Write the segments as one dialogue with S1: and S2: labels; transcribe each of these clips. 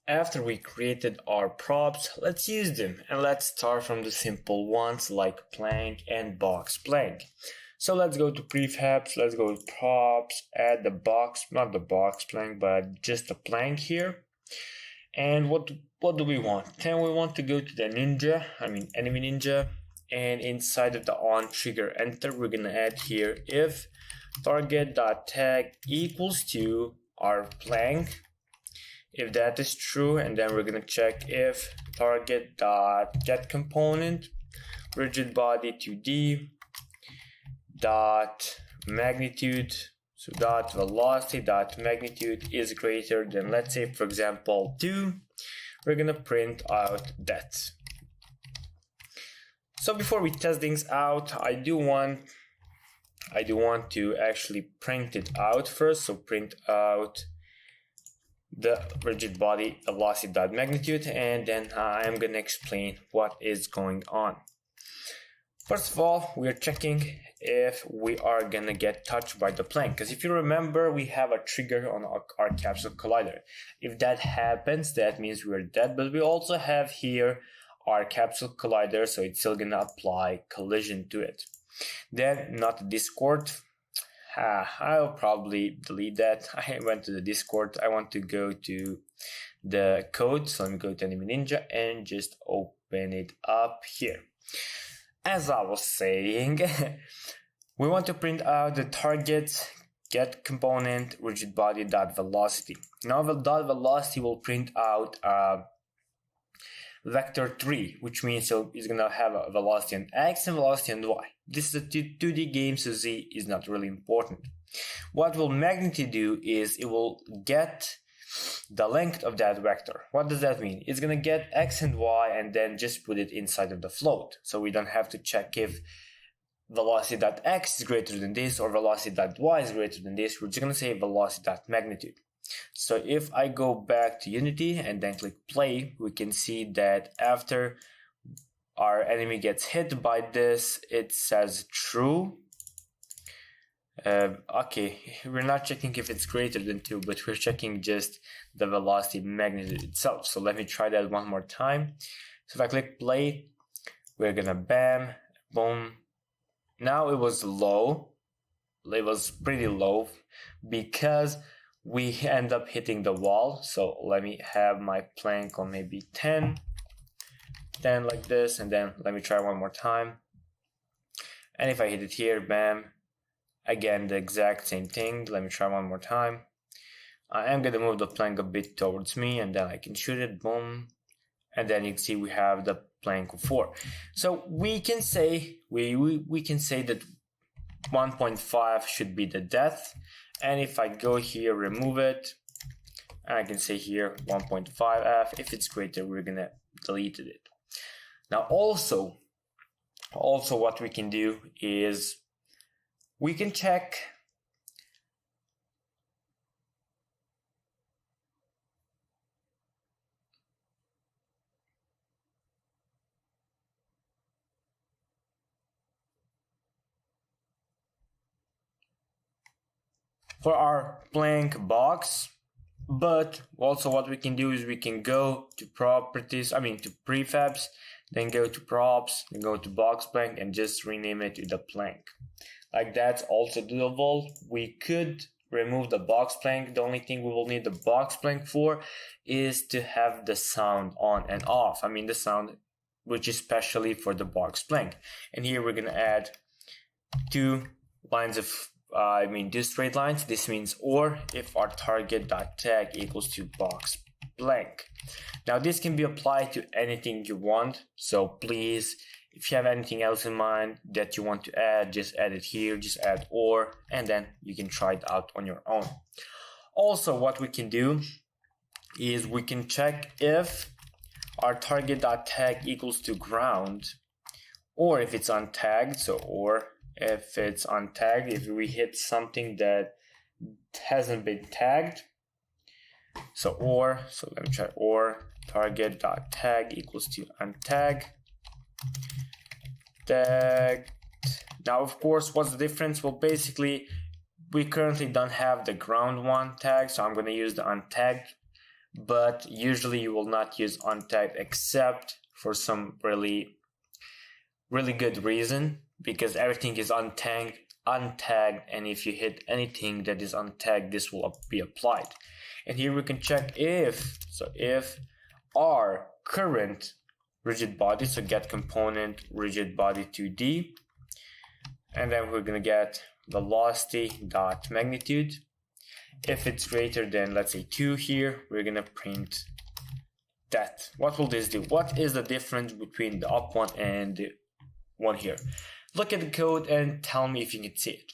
S1: After we created our props, let's use them, and let's start from the simple ones like plank and Boxplank. So let's go to prefabs, let's go to props, add the box, not the Boxplank, but just a plank here. And what do we want? Then we want to go to the enemy ninja, and inside of the on trigger enter, we're gonna add here if target.tag equals to our plank. If that is true, and then we're gonna check if target.getComponent rigid body 2D dot magnitude, so dot velocity dot magnitude is greater than, let's say for example 2. We're gonna print out that. So before we test things out, I do want to actually print it out first. So print out the rigid body velocity.magnitude, and then I'm gonna explain what is going on. First of all, we are checking if we are gonna get touched by the plank, because if you remember, we have a trigger on our capsule collider. If that happens, that means we're dead, but we also have here our capsule collider, so it's still gonna apply collision to it. Then not Discord. I'll probably delete that. I went to the Discord. I want to go to the code. So let me go to Enemy Ninja and just open it up here. As I was saying, we want to print out the target get component rigid body dot velocity. Now the dot velocity will print out vector 3, which means it's gonna have a velocity on x and velocity on y. This is a 2D game, so z is not really important. What will magnitude do is it will get the length of that vector. What does that mean? It's gonna get x and y and then just put it inside of the float. So we don't have to check if velocity.x is greater than this or velocity.y is greater than this. We're just gonna say velocity.magnitude. So if I go back to Unity and then click play, we can see that after our enemy gets hit by this, it says true. Okay, we're not checking if it's greater than 2, but we're checking just the velocity magnitude itself. So let me try that one more time. So if I click play, we're gonna bam, boom. Now it was low. It was pretty low because we end up hitting the wall. So let me have my plank on maybe 10 like this, and then let me try one more time. And if I hit it here, bam, again the exact same thing. Let me try one more time. I am gonna move the plank a bit towards me, and then I can shoot it, boom, and then you can see we have the plank of 4. So we can say we can say that 1.5 should be the depth. And if I go here, remove it, and I can say here 1.5f. If it's greater, we're gonna delete it. Now also what we can do is we can check for our plank box. But also what we can do is we can go to properties, to prefabs, then go to props, then go to Boxplank and just rename it to the plank. Like that's also doable. We could remove the Boxplank. The only thing we will need the Boxplank for is to have the sound on and off. The sound which is specially for the Boxplank. And here we're gonna add 2 lines of 2 straight lines. This means or if our target.tag equals to Boxplank. Now this can be applied to anything you want. So please, if you have anything else in mind that you want to add, just add it here, just add or, and then you can try it out on your own. Also, what we can do is we can check if our target.tag equals to ground, or if it's untagged. So or if it's untagged, if we hit something that hasn't been tagged. So let me try or target.tag equals to untag tagged. Now of course, what's the difference? Well, basically we currently don't have the ground one tag, so I'm going to use the untagged but usually you will not use untagged except for some really good reason, because everything is untagged, and if you hit anything that is untagged, this will be applied. And here we can check if our current rigid body, so get component rigid body 2D, and then we're gonna get velocity dot magnitude. If it's greater than, let's say, 2 here, we're gonna print that. What will this do? What is the difference between the up one and the one here? Look at the code and tell me if you can see it.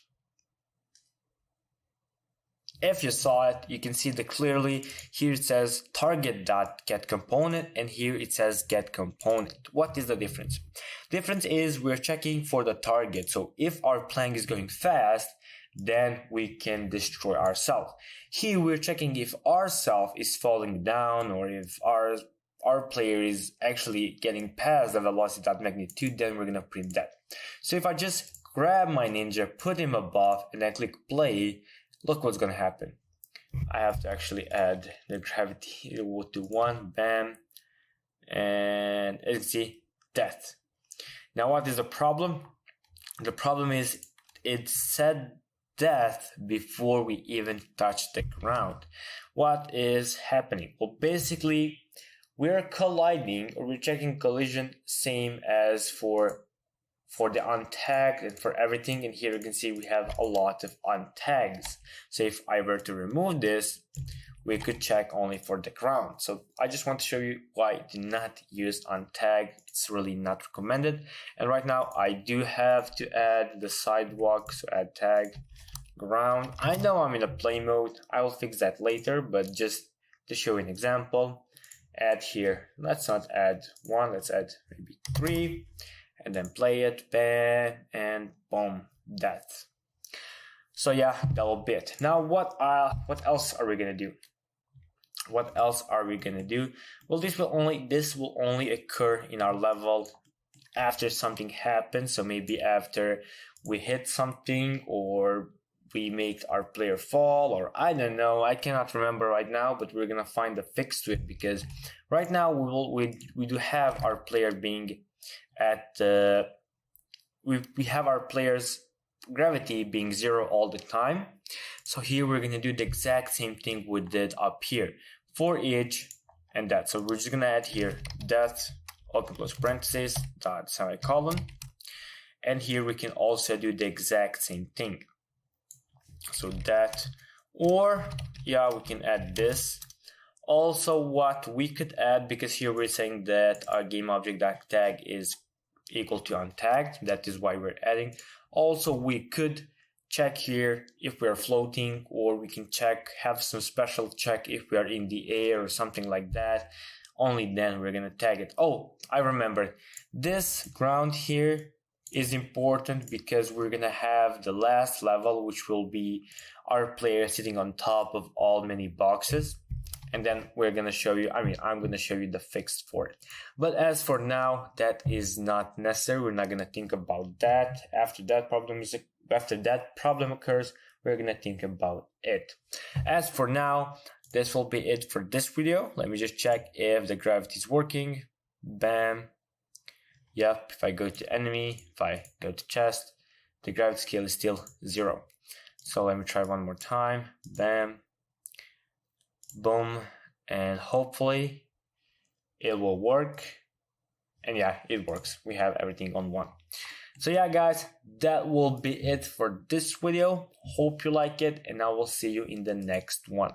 S1: If you saw it, you can see that clearly. Here it says target.getComponent, and here it says getComponent. What is the difference? Difference is we're checking for the target. So if our plank is going fast, then we can destroy ourselves. Here we're checking if ourself is falling down, or if our player is actually getting past the velocity.magnitude, then we're gonna print that. So if I just grab my ninja, put him above, and then click play, look what's gonna happen. I have to actually add the gravity to 1, bam, and as you can see, death. Now what is the problem? The problem is it said death before we even touched the ground. What is happening? Well, basically, we're colliding, or we're checking collision same as for the untagged and for everything. And here you can see we have a lot of untags. So if I were to remove this, we could check only for the ground. So I just want to show you why do not use untag. It's really not recommended. And right now I do have to add the sidewalk, so add tag ground. I know I'm in a play mode. I will fix that later, but just to show you an example, add here. Let's not add 1, let's add maybe 3, and then play it, bam, and boom, that. So yeah, that will be it. Now what else are we gonna do? What else are we gonna do? Well, this will only occur in our level after something happens. So maybe after we hit something, or we make our player fall, or I don't know, I cannot remember right now, but we're gonna find a fix to it, because right now we do have our player being at we have our player's gravity being 0 all the time. So here we're gonna do the exact same thing we did up here for each and that. So we're just gonna add here that open close parenthesis dot semicolon, and here we can also do the exact same thing. So that, or yeah, we can add this. Also, what we could add, because here we're saying that our game object tag is equal to untagged, that is why we're adding. Also, we could check here if we are floating, or we can have some special check if we are in the air or something like that. Only then we're gonna tag it. Oh, I remember, this ground here is important because we're gonna have the last level, which will be our player sitting on top of all many boxes. And then we're gonna show you, I'm gonna show you the fix for it. But as for now, that is not necessary. We're not gonna think about that. After that problem occurs, we're gonna think about it. As for now, this will be it for this video. Let me just check if the gravity is working. Bam. Yep, if I go to enemy, if I go to chest, the gravity scale is still 0. So let me try one more time. Bam. Boom. And hopefully it will work. And yeah, it works. We have everything on 1. So yeah, guys, that will be it for this video. Hope you like it, and I will see you in the next one.